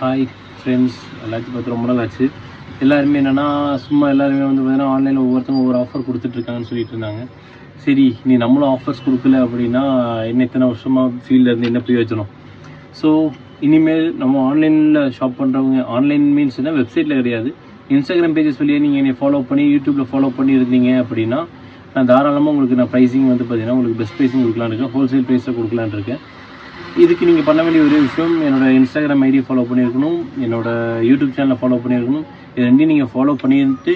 Hi friends, எல்லாத்தையும் பார்த்து ரொம்ப நாள் ஆச்சு. எல்லாருமே என்னென்னா சும்மா எல்லாருமே வந்து பார்த்தீங்கன்னா ஆன்லைனில் ஒவ்வொருத்தவங்க ஒவ்வொரு ஆஃபர் கொடுத்துட்ருக்காங்கன்னு சொல்லிட்டு இருந்தாங்க. சரி, நீ நம்மளும் ஆஃபர்ஸ் கொடுக்கல அப்படின்னா என்ன இத்தனை வருஷமாக ஃபீல்டில் இருந்து என்ன பிரயோஜனம்? ஸோ இனிமேல் நம்ம ஆன்லைனில் ஷாப் பண்ணுறவங்க, ஆன்லைன் மீன்ஸ்னா வெப்சைட்டில் கிடையாது, இன்ஸ்டாகிராம் பேஜஸ் வழியே நீங்கள் என்னை ஃபாலோ பண்ணி யூடியூப்பில் ஃபாலோ பண்ணி இருந்தீங்க அப்படின்னா நான் தாராளமாக உங்களுக்கு நான் ப்ரைஸிங் வந்து பார்த்தீங்கன்னா உங்களுக்கு பெஸ்ட் ப்ரைஸிங் கொடுக்கலான்னு இருக்கேன், ஹோல்சேல் ப்ரைஸில் கொடுக்கலான்னு இருக்கேன். இதுக்கு நீங்கள் பண்ண வேண்டிய ஒரு விஷயம், என்னோடய இன்ஸ்டாகிராம் ஐடியை ஃபாலோ பண்ணியிருக்கணும், என்னோடய யூடியூப் சேனலை ஃபாலோ பண்ணியிருக்கணும். இது ரெண்டையும் நீங்கள் ஃபாலோ பண்ணிட்டு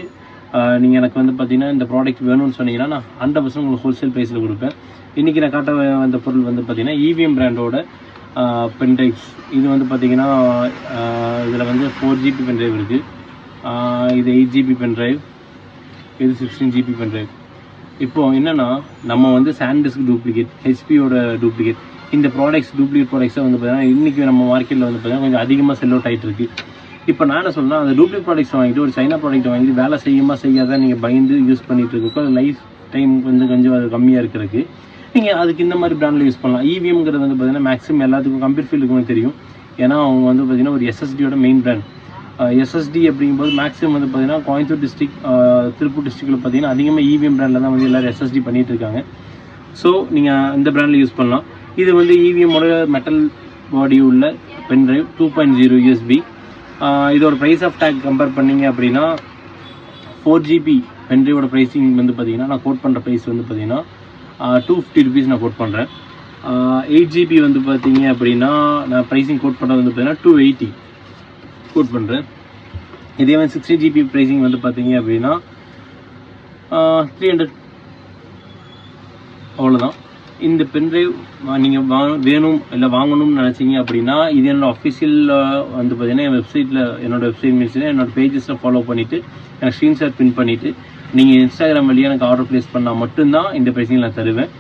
நீங்கள் எனக்கு வந்து பார்த்தீங்கன்னா இந்த ப்ராடக்ட் வேணும்னு சொன்னீங்கன்னா நான் 100% உங்களுக்கு ஹோல்சேல் ப்ரைஸில் கொடுப்பேன். இன்றைக்கி நான் காட்ட வந்த பொருள் வந்து பார்த்தீங்கன்னா EVM பிராண்டோட பென்ட்ரைவ்ஸ். இது வந்து பார்த்தீங்கன்னா இதில் வந்து 4GB பென்ட்ரைவ் இருக்குது, இது 8GB பென்ட்ரைவ், இது 16GB பென்ட்ரைவ். இப்போது என்னென்னா நம்ம வந்து சாண்டிஸ்க் டூப்ளிகேட், ஹெச்பியோட டூப்ளிகேட், இந்த ப்ராடக்ட்ஸ் டூப்ளிகேட் ப்ராடக்ட்ஸை வந்து பார்த்தீங்கன்னா இன்றைக்கி நம்ம மார்க்கெட்டில் வந்து பார்த்தீங்கன்னா கொஞ்சம் அதிகமாக செல் அவுட் ஆகிட்டு இருக்குது. இப்போ நான் என்ன சொல்கிறேன்னா, அந்த டூப்ளிகேட் ப்ராடக்ட்ஸ் வாங்கிட்டு ஒரு சைனா ப்ராடக்ட் வாங்கிட்டு வேலை செய்யாத நீங்கள் பயந்து யூஸ் பண்ணிகிட்டு இருக்கோம், அது லைஃப் டைம் வந்து கொஞ்சம் அது கம்மியாக இருக்கிறதுக்கு நீங்கள் அதுக்கு இந்த மாதிரி பிராண்டில் யூஸ் பண்ணலாம். EVMங்கிறது வந்து பார்த்தீங்கன்னா மேக்ஸிமம் எல்லாத்துக்கும் கம்ப்யூட்டர் ஃபீல்டுக்கு தெரியும். ஏன்னா அவங்க வந்து பார்த்தீங்கன்னா ஒரு SSDயோட மெயின் பிராண்ட். SSD அப்படிங்கும்போது மேக்ஸிமம் வந்து பார்த்தீங்கன்னா கோயம்புத்தூர் டிஸ்ட்ரிக், திருப்பூர் டிஸ்ட்ரிக்டில் பார்த்தீங்கன்னா அதிகமாக EVM பிராண்டில் தான் வந்து எல்லோரும் SSD பண்ணிகிட்டு இருக்காங்க. ஸோ நீங்கள் இந்த பிராண்டில் யூஸ் பண்ணலாம். இது வந்து EVMோட மெட்டல் பாடி உள்ள பென்ட்ரைவ் 2.0 USB. இதோட ப்ரைஸ் ஆஃப் டேக் கம்பேர் பண்ணிங்க அப்படின்னா 4GB பென்ட்ரைவோட ப்ரைஸிங் வந்து பார்த்தீங்கன்னா நான் கோட் பண்ணுற ப்ரைஸ் வந்து பார்த்தீங்கன்னா 250 ருபீஸ் நான் கோட் பண்ணுறேன். 8GB வந்து பார்த்தீங்க அப்படின்னா நான் ப்ரைஸிங் கோட் பண்ணுறது வந்து பார்த்தீங்கன்னா 280 கோட் பண்ணுறேன். இதே மாதிரி 60GB ப்ரைஸிங் வந்து பார்த்தீங்க அப்படின்னா 300. அவ்வளோதான். இந்த பென்ட்ரைவ் நீங்கள் வேணும் இல்லை வாங்கணும்னு நினச்சிங்க அப்படின்னா இது என்னோடய அஃபிஷியலில் வந்து பார்த்தீங்கன்னா என் வெப்சைட்டில், என்னோடய வெப்சைட் மீன்ஸ் என்னோடய பேஜஸில் ஃபாலோ பண்ணிவிட்டு எனக்கு ஸ்க்ரீன்ஷாட் பின் பண்ணிவிட்டு நீங்கள் இன்ஸ்டாகிராம் வழியாக எனக்கு ஆர்டர் ப்ளேஸ் பண்ணால் மட்டும்தான் இந்த ப்ரைஸிங் நான் தருவேன்.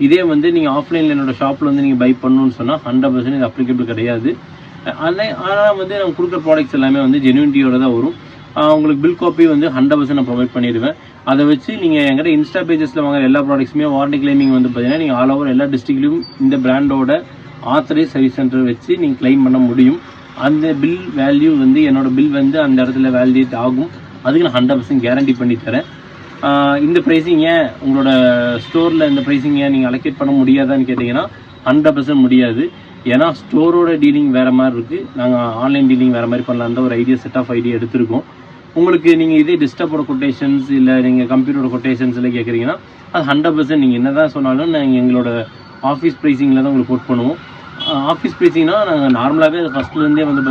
இதே வந்து நீங்கள் ஆஃப்லைனில் என்னோடய ஷாப்பில் வந்து நீங்கள் பை பண்ணணும்னு சொன்னால் 100% இது அப்ளிகபிள் கிடையாது. ஆனால் வந்து நான் கொடுக்குற ப்ராடக்ட்ஸ் எல்லாமே வந்து ஜென்யூனிட்டியோட தான் வரும். உங்களுக்கு பில் காப்பி வந்து 100% நான் ப்ரொவைட் பண்ணிடுவேன். அதை வச்சு நீங்கள் எங்கிட்ட இன்ஸ்டா பேஜஸில் வாங்குற எல்லா ப்ராடக்ட்ஸுமே வாரண்டி கிளைமிங் வந்து பார்த்தீங்கன்னா நீங்கள் ஆல் ஓவர் எல்லா டிஸ்ட்ரிக்ட்லையும் இந்த பிராண்டோட ஆத்தரைஸ் சர்வீஸ் சென்டர் வச்சு நீங்கள் கிளைம் பண்ண முடியும். அந்த பில் வேல்யூ வந்து என்னோடய பில் வந்து அந்த இடத்துல வேலிடேட் ஆகும். அதுக்கு நான் 100% கேரண்டி பண்ணி தரேன். இந்த ப்ரைஸிங் ஏன் உங்களோட ஸ்டோரில் இந்த ப்ரைஸிங் ஏன் நீங்கள் அலோகேட் பண்ண முடியாதான்னு கேட்டிங்கன்னா 100% முடியாது. ஏன்னா ஸ்டோரோட டீலிங் வேறு மாதிரி இருக்குது, நாங்கள் ஆன்லைன் டீலிங் வேறு மாதிரி பண்ணலாம். அந்த ஒரு ஐடியா, செட் ஆஃப் ஐடியா எடுத்திருக்கோம். உங்களுக்கு நீங்கள் இதே டெஸ்க்டாப்போட கொட்டேஷன்ஸ் இல்லை நீங்கள் கம்ப்யூட்டரோட கொட்டேஷன்ஸ் எல்லாம் கேட்குறீங்கன்னா அது 100% நீங்கள் என்ன தான் சொன்னாலும் நாங்கள் எங்களோட ஆஃபீஸ் ப்ரைஸிங்கில் தான் உங்களுக்கு கோட் பண்ணுவோம். ஆஃபீஸ் ப்ரைஸிங்னா நாங்கள் நார்மலாகவே ஃபஸ்ட்லேருந்தே வந்து